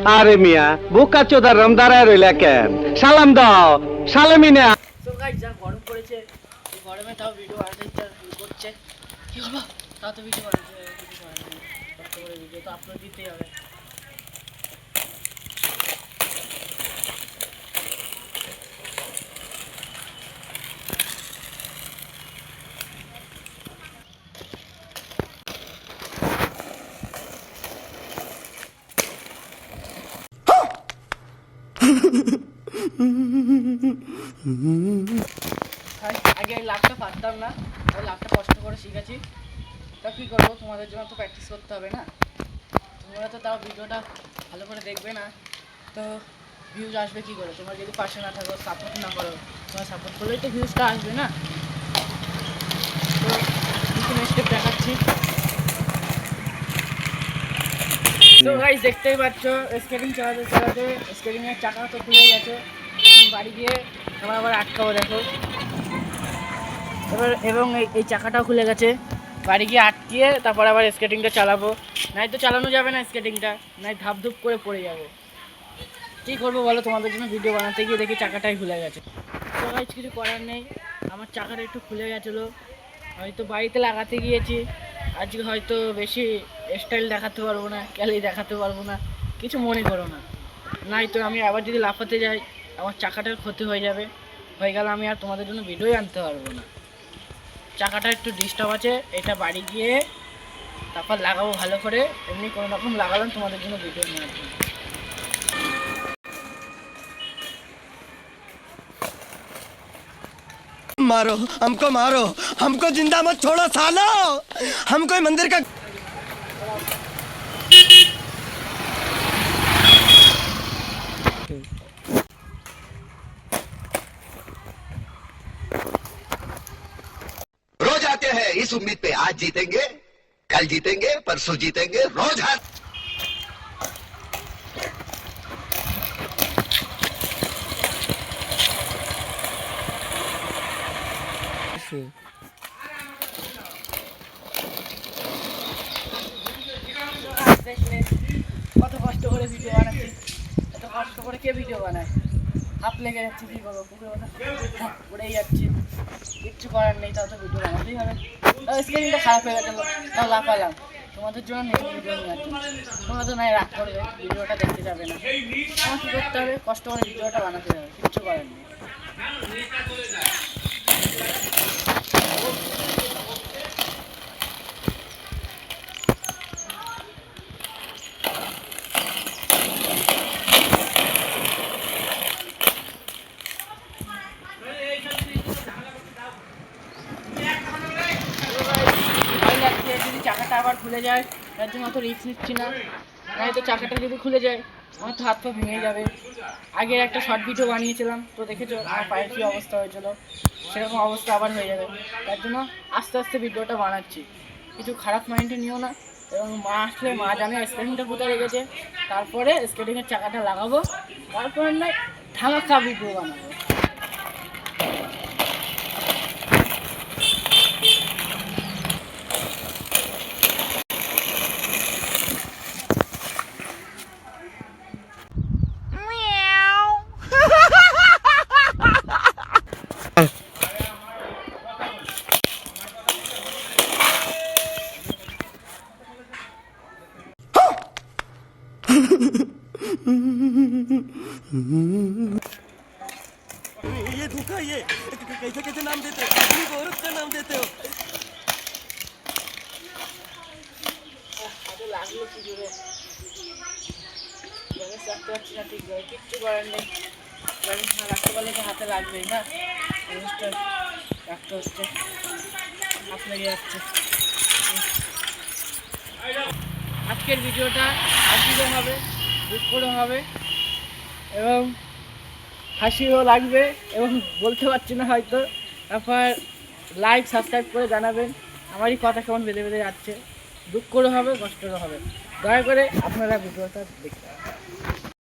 আরে মিয়া বোকা চোদার রম দাঁড়ায় রইলা কেন? সালাম দাও, সালামি না। তো গাইস যা গরম পড়েছে, এই গরমে তাও ভিডিও বানাতে ইচ্ছা করছে। কি হলো? তাও তো ভিডিও বানাতে কষ্ট করে ভিডিও তো আপলোড দিতেই হবে। আগে এই লাভটা পারতাম না, ওই লাভটা কষ্ট করে শিখেছি। তা কী করবো, তোমাদের জন্য তো প্র্যাকটিস করতে হবে না। তোমরা তো তাও ভিডিওটা ভালো করে দেখবে না, তো ভিউজ আসবে কী করে? তোমরা যদি পাশে না থাকো, সাপোর্ট না করো, তোমরা সাপোর্ট করলেই তো ভিউজটা আসবে না। তো কিছু স্টেপ দেখাচ্ছি। তো গাইস দেখতেই পাচ্ছ, স্কেটিং চালাতে চালাতে স্কেটিংয়ের চাকা তো খুলে গেছে। এখন বাড়ি গিয়ে আবার আটকাবো, দেখো। এবং এই চাকাটাও খুলে গেছে, বাড়ি গিয়ে আটকিয়ে তারপর আবার স্কেটিংটা চালাবো। নাই তো চালানো যাবে না স্কেটিংটা, নাই ধাপ ধুপ করে পড়ে যাবো। কী করবো বলো, তোমাদের জন্য ভিডিও বানাতে গিয়ে দেখি চাকাটাই খুলে গেছে। তো গাইস কিছু করার নেই, আমার চাকাটা একটু খুলে গেছিলো, হয়তো বাড়িতে লাগাতে গিয়েছি। আজকে হয়তো বেশি স্টাইল দেখাতে পারবো না, ক্যালি দেখাতে পারবো না, কিছু মনে করো না। নাই তো আমি আবার যদি লাফাতে যাই, আমার চাকাটার ক্ষতি হয়ে যাবে, হয়ে গেলে আমি আর তোমাদের জন্য ভিডিওই আনতে পারবো না। চাকাটা একটু ডিস্টার্ব আছে, এটা বাড়ি গিয়ে তারপর লাগাবো ভালো করে। এমনি কোনো রকম লাগালাম তোমাদের জন্য ভিডিও নেওয়ার জন্য। मारो हमको जिंदा मत छोड़ो सालो, हम कोई मंदिर का। रोज आते हैं इस उम्मीद पे आज जीतेंगे, कल जीतेंगे, परसों जीतेंगे, रोज हार। কত কষ্ট করে ভিডিও বানাচ্ছি, এত কষ্ট করে কে ভিডিও বানায়? হাত লেগে যাচ্ছে, কী করবো, পুকুরে পড়েই যাচ্ছে, কিচ্ছু করার নেই, তাও তো ভিডিও বানাতেই হবে। তাও স্ক্রিনটা খারাপ হয়ে গেছিলো, তাও লাফালাম তোমাদের জন্য নেই ভিডিও নেওয়ার জন্য। তোমরা তো নাই রাগ করবে, ভিডিওটা দেখতে যাবে না। আমার কী করতে হবে, কষ্ট করে ভিডিওটা বানাতে হবে, কিচ্ছু করার নেই। যদি চাকাটা আবার খুলে যায়, তার জন্য অত রিস্ক নিচ্ছি না। নয়তো চাকাটা যদি খুলে যায়, আমার তো হাত পা ভেঙে যাবে। আগে একটা শর্ট ভিডিও বানিয়েছিলাম, তো দেখেছো আমার পায়ের কী অবস্থা হয়েছিল, সেরকম অবস্থা আবার হয়ে যাবে। তার জন্য আস্তে আস্তে ভিডিওটা বানাচ্ছি, কিছু খারাপ মাইন্ডে নিও না। এবং মা আসলে, মা জানে স্কেটিংটা কোথায় রেখেছে, তারপরে স্কেটিংয়ের চাকাটা লাগাবো, তারপরে নয় ধামাকা ভিডিও বানাবো। ये धोखा, ये कैसे कैसे नाम देते हो, औरत का नाम देते हो। লাগলো কি জোরে, রাখতে পারছি না ঠিক করে, কিচ্ছু করার নেই। রাখতে পারলে তো হাতে লাগবেই না, জিনিসটা রাখতে হচ্ছে, হাত লেগে যাচ্ছে। আজকের ভিডিওটা হাসিও হবে, দুঃখও হবে, এবং হাসিও লাগবে, এবং বলতে পারছি না হয়তো। তারপর লাইক সাবস্ক্রাইব করে জানাবেন আমারই কথা কেমন বেঁধে বেঁধে যাচ্ছে। দুঃখও হবে, কষ্টও হবে। দয়া করে আপনারা ভিডিওটা দেখতে